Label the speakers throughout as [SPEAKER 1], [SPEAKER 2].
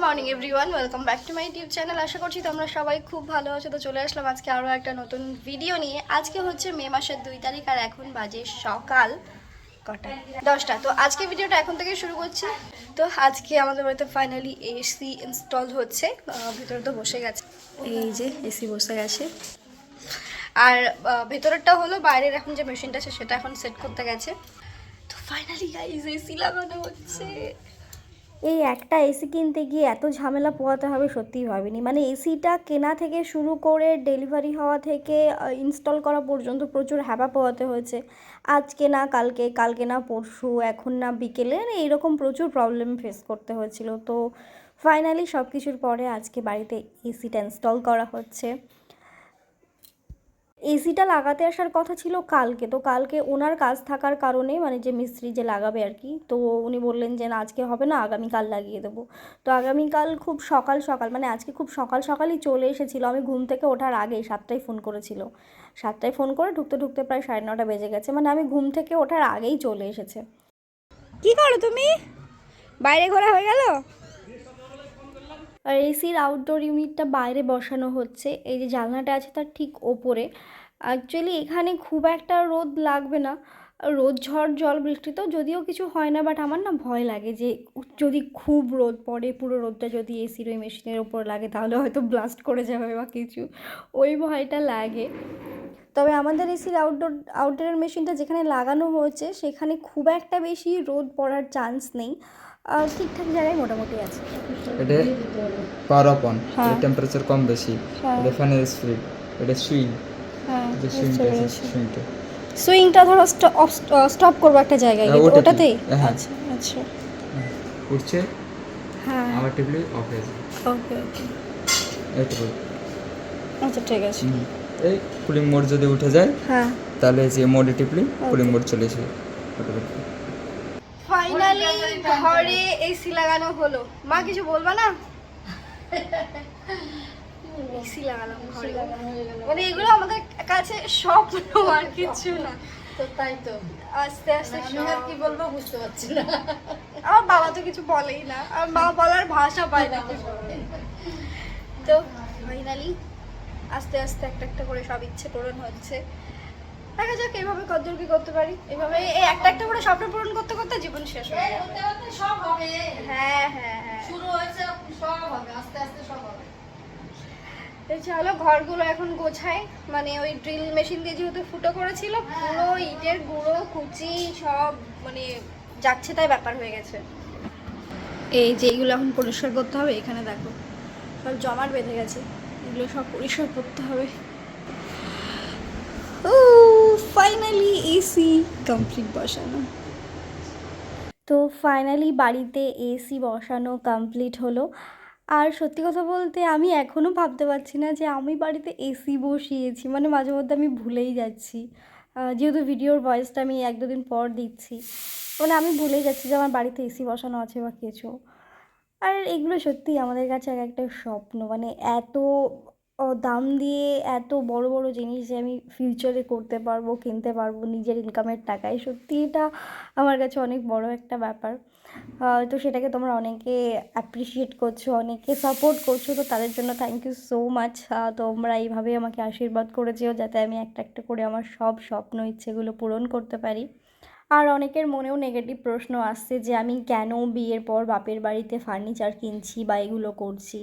[SPEAKER 1] Morning everyone, welcome back to my YouTube channel. আশা করছি তোমরা সবাই খুব ভালো আছো। তো চলে আসলাম আজকে আরও একটা নতুন ভিডিও নিয়ে। আজকে হচ্ছে মে মাসের 2 তারিখ আর এখন বাজে সকাল কটা 10টা। তো আজকে ভিডিওটা এখন থেকে শুরু করছি। তো আজকে আমাদের বাড়িতে ফাইনালি এসি ইনস্টল হচ্ছে। ভিতরে তো বসে গেছে, এই যে এসি বসে গেছে। আর ভেতরেরটা হলো, বাইরের এখন যে মেশিনটা আছে সেটা এখন সেট করতে গেছে। তো ফাইনালি গাইস এসি লাগানো হচ্ছে। এই একটা এসি কিনতে গিয়ে এত ঝামেলা পোহাতে হবে সত্যিই ভাবিনি। মানে এসিটা কেনা থেকে শুরু করে ডেলিভারি হওয়া থেকে ইনস্টল করা পর্যন্ত প্রচুর হ্যাপা পোহাতে হয়েছে। আজকে না কালকে, কালকে না পরশু, এখন না বিকেলে, এইরকম প্রচুর প্রবলেম ফেস করতে হয়েছিল। তো ফাইনালি সব কিছুর পরে আজকে বাড়িতে এসিটা ইনস্টল করা হচ্ছে। এসিটা লাগাতে আসার কথা ছিল কালকে, তো কালকে ওনার কাজ থাকার কারণে, মানে যে মিস্ত্রি যে লাগাবে আর কি, তো উনি বললেন যে না আজকে হবে না, আগামীকাল লাগিয়ে দেবো। তো আগামীকাল খুব সকাল সকাল, মানে আজকে খুব সকাল সকালই চলে এসেছিলো। আমি ঘুম থেকে ওঠার আগেই 7টায় ফোন করেছিল। 7টায় ফোন করে ঢুকতে ঢুকতে প্রায় 9:30 বেজে গেছে। মানে আমি ঘুম থেকে ওঠার আগেই চলে এসেছে। কি করো তুমি? বাইরে ঘোরা হয়ে গেল। আর এসির আউটডোর ইউনিটটা বাইরে বসানো হচ্ছে। এই যে জানলাটা আছে তার ঠিক ওপরে। অ্যাকচুয়ালি এখানে খুব একটা রোদ লাগবে না, রোদ ঝড় জল বৃষ্টিতেও যদিও কিছু হয় না, বাট আমার না ভয় লাগে যে যদি খুব রোদ পড়ে, পুরো রোদটা যদি এসির ওই মেশিনের ওপর লাগে তাহলে হয়তো ব্লাস্ট করে যাবে বা কিছু, ওই ভয়টা লাগে। তবে আমাদের এসির আউটডোরের মেশিনটা যেখানে লাগানো হয়েছে সেখানে খুব একটা বেশি রোদ পড়ার চান্স নেই, ঠিকঠাক জায়গায় মোটামুটি আছে।
[SPEAKER 2] এটা পাওয়ার অন,
[SPEAKER 1] হ্যাঁ
[SPEAKER 2] এটা টেম্পারেচার কম বেশি,
[SPEAKER 1] হ্যাঁ
[SPEAKER 2] এটা ফ্যানের স্পিড, এটা সুইং,
[SPEAKER 1] হ্যাঁ,
[SPEAKER 2] যে
[SPEAKER 1] বুঝতে
[SPEAKER 2] সুইংটা আছে
[SPEAKER 1] পেরেছি।
[SPEAKER 2] সুইংটা।
[SPEAKER 1] সুইংটা ধরো স্টপ করবো একটা জায়গায় গিয়ে, তো
[SPEAKER 2] ওটাতেই,
[SPEAKER 1] ওটাতেই?
[SPEAKER 2] হ্যাঁ
[SPEAKER 1] আচ্ছা আচ্ছা।
[SPEAKER 2] উঠছে,
[SPEAKER 1] হ্যাঁ,
[SPEAKER 2] আবার টিপলে অফ হয়ে যাবে।
[SPEAKER 1] ওকে ওকে,
[SPEAKER 2] এইটুকু।
[SPEAKER 1] আচ্ছা ঠিক আছে।
[SPEAKER 2] এই কুলিং মোড যদি উঠে যায়
[SPEAKER 1] হ্যাঁ,
[SPEAKER 2] তাহলে যে মোডে টিপলে কুলিং
[SPEAKER 1] ওকে।
[SPEAKER 2] মোড চলে আসবে অটোমেটিক।
[SPEAKER 1] ফাইনালি ঘরে এসি লাগানো হলো। মা কিছু বলবা না? এসি লাগালাম ঘরে, মানে এগুলো আমাদের কাছে স্বপ্ন আর কিছু না।
[SPEAKER 3] তো তাই তো,
[SPEAKER 1] আস্তে আস্তে
[SPEAKER 3] আমি আর কি বলবো বুঝতে পারছি না।
[SPEAKER 1] আমার বাবা তো কিছু বলেই না, আর মা বলার ভাষা পায় না। তো ফাইনালি আস্তে আস্তে একটা একটা করে সব ইচ্ছে পূরণ হচ্ছে। দেখা যাক এভাবে কতদূর কি করতে পারি। এভাবে এই একটা একটা করে স্বপ্ন পূরণ করতে করতে জীবন শেষ হয়ে যাবে।
[SPEAKER 3] হতে হতে সব হবে।
[SPEAKER 1] হ্যাঁ হ্যাঁ হ্যাঁ,
[SPEAKER 3] শুরু হয়েছে, সব হবে, আস্তে আস্তে সব হবে।
[SPEAKER 1] এই চলো ঘরগুলো এখন গোছাই। মানে ওই ড্রিল মেশিন দিয়ে যেহেতু ফুটো করেছিল, পুরো ইটের গুঁড়ো কুচি সব মানে যাচ্ছে তাই ব্যাপার হয়ে গেছে। এই যে এইগুলো এখন পরিষ্কার করতে হবে। এখানে দেখো সব জমাট বেঁধে গেছে, এগুলো সব পরিষ্কার করতে হবে। ও ফাইনালি এসি কমপ্লিট বসানো। তো ফাইনালি বাড়িতে এসি বসানো কমপ্লিট হলো। আর সত্যি কথা বলতে আমি এখনও ভাবতে পারছি না যে আমি বাড়িতে এসি বসিয়েছি। মানে মাঝে মধ্যে আমি ভুলেই যাচ্ছি, যেহেতু ভিডিওর ভয়েসটা আমি 1-2 দিন পর দিচ্ছি, মানে আমি ভুলেই যাচ্ছি যে আমার বাড়িতে এসি বসানো আছে বা কিছু। আর এগুলো সত্যিই আমাদের কাছে এক একটা স্বপ্ন। মানে এত দাম দিয়ে এত বড় বড় জিনিস যে আমি ফিউচারে করতে পারবো, কিনতে পারবো নিজের ইনকামের টাকায়, সত্যি এটা আমার কাছে অনেক বড় একটা ব্যাপার। তো সেটাকে তোমরা অনেকে অ্যাপ্রিসিয়েট করছো, অনেকে সাপোর্ট করছো, তো তাদের জন্য থ্যাংক ইউ সো মাচ। তোমরা এইভাবেই আমাকে আশীর্বাদ করে যেও যাতে আমি একটা একটা করে আমার সব স্বপ্ন ইচ্ছেগুলো পূরণ করতে পারি। আর অনেকের মনেও নেগেটিভ প্রশ্ন আসছে যে আমি কেন বিয়ের পর বাপের বাড়িতে ফার্নিচার কিনছি বা এগুলো করছি।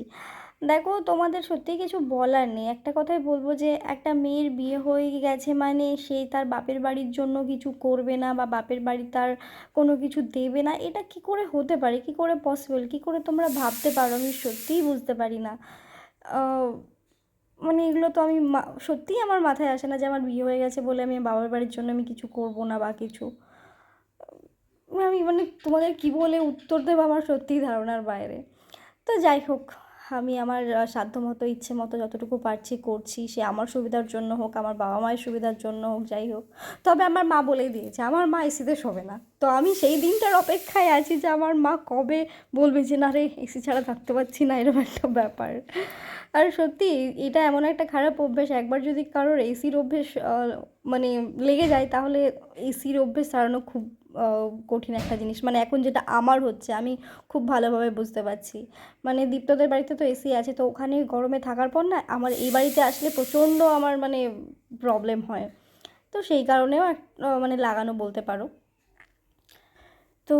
[SPEAKER 1] দেখো তোমাদের সত্যিই কিছু বলার নেই। একটা কথাই বলবো যে একটা মেয়ের বিয়ে হয়ে গেছে মানে সে তার বাপের বাড়ির জন্য কিছু করবে না বা বাপের বাড়ি তার কোনো কিছু দেবে না, এটা কি করে হতে পারে, কি করে পসিবল, কি করে তোমরা ভাবতে পারো, আমি সত্যিই বুঝতে পারি না। আহ, মানে এগুলো তো আমি সত্যিই আমার মাথায় আসে না যে আমার বিয়ে হয়ে গেছে বলে আমি বাবার বাড়ির জন্য আমি কিছু করব না বা কিছু। আমি মানে তোমাদের কি বলে উত্তর দেবো আমার সত্যিই ধারণার বাইরে। তো যাই হোক, আমি আমার সাধ্যমতো ইচ্ছে মতো যতটুকু পারছি করছি, সে আমার সুবিধার জন্য হোক, আমার বাবা মায়ের সুবিধার জন্য হোক, যাই হোক। তবে আমার মা বলেই দিয়েছে আমার মা এসিতে শোবে না। তো আমি সেই দিনটার অপেক্ষায় আছি যে আমার মা কবে বলবে যে না রে এসি ছাড়া থাকতে পারছি না, এরকম একটা ব্যাপার। আর সত্যি এটা এমন একটা খারাপ অভ্যেস, একবার যদি কারোর এসির অভ্যেস মানে লেগে যায় তাহলে এসির অভ্যেস ছাড়ানো খুব কঠিন একটা জিনিস, মানে এখন যেটা আমার হচ্ছে আমি খুব ভালোভাবে বুঝতে পারছি। মানে দীপ্তদের বাড়িতে তো এসি আছে, তো ওখানে গরমে থাকার পর না আমার এই বাড়িতে আসলে প্রচণ্ড আমার মানে প্রবলেম হয়। তো সেই কারণেও মানে লাগানো বলতে পারো। তো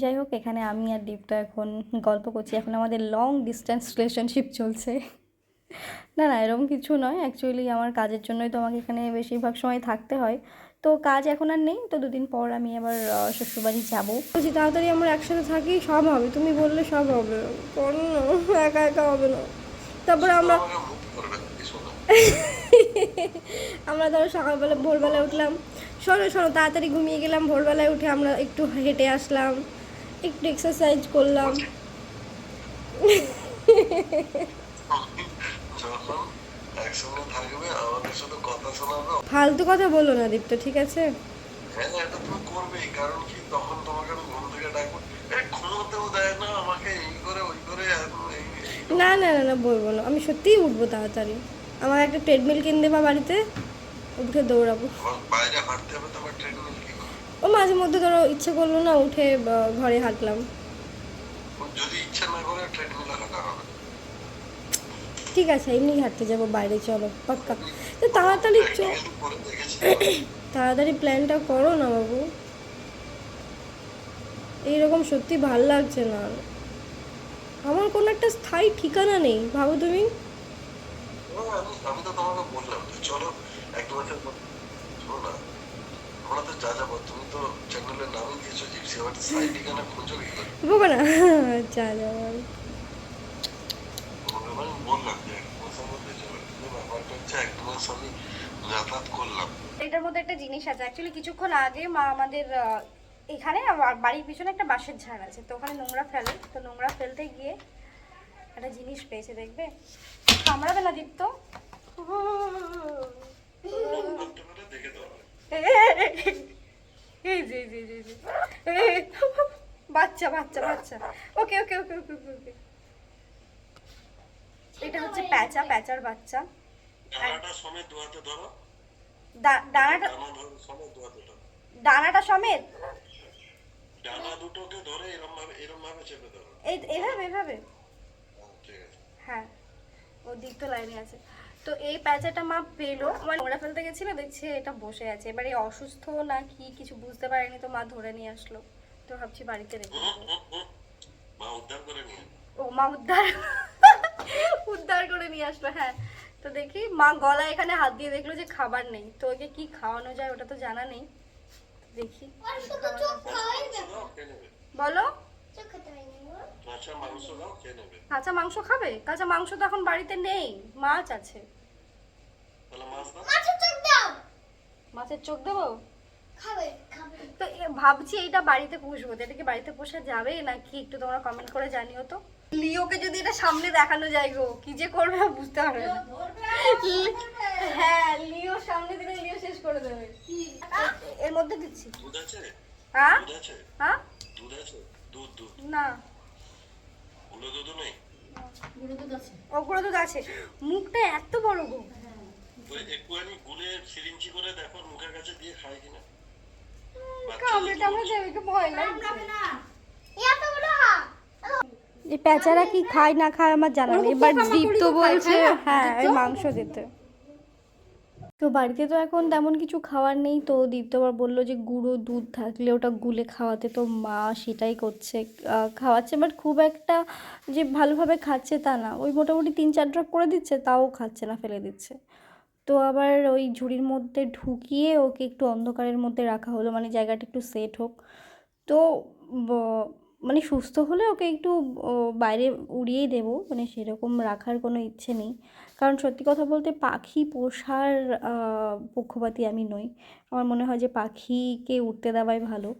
[SPEAKER 1] যাই হোক, এখানে আমি আর দীপ্ত এখন গল্প করছি, এখন আমাদের লং ডিস্টেন্স রিলেশনশিপ চলছে। না না, এরকম কিছু নয়, অ্যাকচুয়ালি আমার কাজের জন্যই তো আমাকে এখানে বেশিরভাগ সময় থাকতে হয়। তো কাজ এখন আর নেই, তো দুদিন পর আমি আবার শ্বশুরবাড়ি যাবো। বলছি তাড়াতাড়ি আমরা একসাথে থাকি, সব হবে, তুমি বললে সব হবে, করো না, একা একা হবে না। তারপরে আমরা আমরা ধরো সকালবেলা ভোরবেলায় উঠলাম, শোনো শোনো, তাড়াতাড়ি ঘুমিয়ে গেলাম, ভোরবেলায় উঠে আমরা একটু হেঁটে আসলাম, একটু এক্সারসাইজ করলাম।
[SPEAKER 4] যখন একসঙ্গে থাকবে আমাকে শুধু কথা শোনাবে।
[SPEAKER 1] ফালতু কথা বলো না দীপ্ত, ঠিক আছে?
[SPEAKER 4] হ্যাঁ এটা তুমি করবেই, কারণ কি তখন তোমাকে আমি ঘুম থেকে ডাকবো, ঘুমোতেও দেয় না আমাকে, এই করে ওই করে
[SPEAKER 1] না না না না, বলবো না, আমি সত্যিই উঠবো তাড়াতাড়ি। আমার একটা ট্রেডমিল কিনে দেবা বাড়িতে, উঠে দৌড়াবো।
[SPEAKER 4] আমার বাইরে হাঁটতে হবে, তোমার ট্রেডমিল কি করে?
[SPEAKER 1] ও মাঝে মধ্যে ধরো ইচ্ছে করলো না, উঠে ঘরে হাঁটলাম।
[SPEAKER 4] যদি ইচ্ছা না করে ট্রেডমিলে হাঁটা হবে।
[SPEAKER 1] ঠিক আছে, এমনি হাঁটতে যাবো বাইরে, চলো পাক্কা। তো তাড়াতাড়ি
[SPEAKER 4] প্র্যাকটিক্যালি করে দেখেছি।
[SPEAKER 1] তাড়াতাড়ি প্ল্যানটা করো না বাবু, এইরকম সত্যি ভাল লাগছে না আর। আমার কোনো একটা স্থায়ী ঠিকানা নেই, ভাবো তুমি।
[SPEAKER 4] আমি তো তোমাকে বললাম যে চলো এক দু বছর পর, শোনো না, আমরা তো যা যাবো, তুমি তো চ্যানেলের নামই দিয়েছো জিপসি, আবার সাইড ঠিকানা খুঁজো কি করে?
[SPEAKER 1] বোকা না, যা যাওয়ার।
[SPEAKER 4] আমি বললাম যে এক মাসের মধ্যে চলো, কিন্তু ব্যাপারটা হচ্ছে এক দু মাস আমি যাতায়াত করলাম।
[SPEAKER 1] এটার মধ্যে একটা জিনিস আছে, অ্যাকচুয়ালি কিছুক্ষণ আগে মা আমাদের এখানে বাড়ির পিছনে একটা বাঁশের ঝাড় আছে, তো ওখানে নোংরা ফেলে, তো নোংরা ফেলতে গিয়ে একটা জিনিস পেয়েছে, দেখবে? কামড়াবে না দীপ্ত?
[SPEAKER 4] ভাবতে পারে দেখে দেওয়া হবে।
[SPEAKER 1] এই যে জি জি জি, বাচ্চা বাচ্চা বাচ্চা, ওকে ওকে ওকে ওকে ওকে ওকে। এটা হচ্ছে প্যাঁচা, প্যাঁচার বাচ্চা।
[SPEAKER 4] ডানাটা সমেত দু হাতে ধরো,
[SPEAKER 1] ডানাটা,
[SPEAKER 4] ডানা ধরো সমেত দু হাতে ধরো,
[SPEAKER 1] ডানাটা সমেত,
[SPEAKER 4] ডানা দুটোকে ধরে এরম ভাবে চেপে ধরো।
[SPEAKER 1] এই এভাবে এভাবে।
[SPEAKER 4] ঠিক আছে।
[SPEAKER 1] হ্যাঁ, ও দিক তো লাইনে আছে। তো এই প্যাঁচাটা মা পেলো, মানে নোংরা ফেলতে গেছিল, দেখছে এটা বসে আছে, এবারে অসুস্থ না কি কিছু বুঝতে পারেনি, তো মা ধরে নিয়ে আসলো, তো ভাবছি বাড়িতে রেখে দেবো।
[SPEAKER 4] মা উদ্ধার করে নিয়ে।
[SPEAKER 1] ও মা উদ্ধার উদ্ধার করে নিয়ে আসলো, হ্যাঁ। তো দেখি মা গলায় এখানে হাত দিয়ে দেখলো যে খাবার নেই, তো ওকে কি খাওয়ানো যায় ওটা তো জানা নেই, দেখি কি খাওয়ানো যায়।
[SPEAKER 4] দাও খেয়ে নেবে।
[SPEAKER 1] বলো।
[SPEAKER 4] কাঁচা মাংস দাও খেয়ে নেবে।
[SPEAKER 1] কাঁচা মাংস খাবে? কাঁচা মাংস তো এখন বাড়িতে নেই, মাছ আছে।
[SPEAKER 4] তাহলে মাছ দাও।
[SPEAKER 1] মাছের চোখ দেবো? তো ভাবছি এইটা বাড়িতে পুষবো, তো এটা কি বাড়িতে পোষা যাবে নাকি একটু তোমরা কমেন্ট করে জানিও তো। লিওকে যদি এটা সামনে দেখানো যায় গো, কি যে করবে বুঝতে পারবে না। হ্যাঁ, লিও সামনে দিলে লিও শেষ করে দেবে। এর মধ্যে দিচ্ছি।
[SPEAKER 4] দুধ আছে?
[SPEAKER 1] হ্যাঁ
[SPEAKER 4] দুধ আছে?
[SPEAKER 1] হ্যাঁ,
[SPEAKER 4] দুধ আছে? দুধ দুধ।
[SPEAKER 1] না
[SPEAKER 4] গুঁড়ো দুধও নেই?
[SPEAKER 3] গুঁড়ো দুধ আছে।
[SPEAKER 1] ওগুলো দুধ আছে, মুখটা এত বড় গো।
[SPEAKER 4] তো একটুখানি গুলে সিরিঞ্চি করে দেখো মুখের কাছে দিয়ে খায় কিনা।
[SPEAKER 1] কামড়ে টামড়ে দেবে, একটু ভয় লাগছে। এই পেঁচারা কি খায় না খায় আমার জানা নেই, বাট দীপ্ত বলছে হ্যাঁ এই মাংস দিতে। তো বাড়িতে তো এখন তেমন কিছু খাওয়ার নেই, তো দীপ্ত আবার বললো যে গুঁড়ো দুধ থাকলে ওটা গুলে খাওয়াতে, তো মা সেটাই করছে, খাওয়াচ্ছে, বাট খুব একটা যে ভালোভাবে খাচ্ছে তা না, ওই মোটামুটি 3-4 ড্রপ করে দিচ্ছে, তাও খাচ্ছে না, ফেলে দিচ্ছে। তো আবার ওই ঝুড়ির মধ্যে ঢুকিয়ে ওকে একটু অন্ধকারের মধ্যে রাখা হলো, মানে জায়গাটা একটু সেট হোক। তো মানে সুস্থ হলে ওকে একটু বাইরে উড়িয়েই দেবো, মানে সেরকম রাখার কোনো ইচ্ছে নেই, কারণ সত্যি কথা বলতে পাখি পোষার পক্ষপাতী আমি নই। আমার মনে হয় যে পাখিকে উড়তে দেওয়াই ভালো।